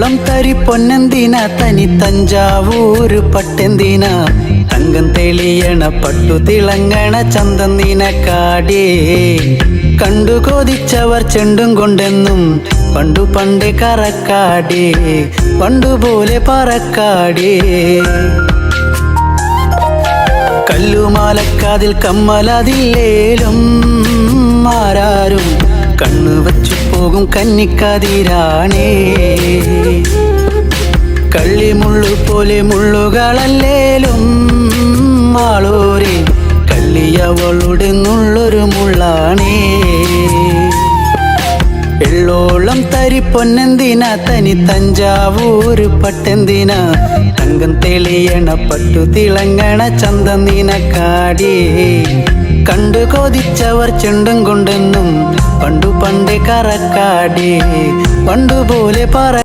എള്ളോളം തരി പൊന്നെന്തിന തനി തഞ്ചാവൂര് പട്ടെന്തിന തങ്കം തെളിയണ പട്ടു തിളങ്ങണ ചന്തം നിനക്കാടേ കണ്ടു കൊതിച്ചവർ ചെണ്ടും കൊണ്ടെന്നും പണ്ടു പണ്ടേ കറക്കാടേ പണ്ടുപോലെ പറക്കാടേ കല്ലുമാലക്കാതിൽ കമ്മലതില്ലേലും ആരാരും കണ്ണു വച്ചു പോകും കന്നിക്കതിരാണേ കള്ളിമുള്ളു പോലെ മുള്ളുകളല്ലേലും ആളൂരെ കള്ളിയവളുടെ നുള്ളൊരു മുള്ളാണേ എള്ളോളം തരി പൊന്നെന്തിന തനി തഞ്ചാവൂര് പട്ടെന്തിന തങ്കം തെളിയണ പട്ടു തിളങ്ങണ ചന്തം നിനക്കാടേ കണ്ടു കൊതിച്ചവർ ചെണ്ടും കൊണ്ടെന്നും പണ്ടു പണ്ടേ കറക്കാടേ പണ്ടുപോലെ പറ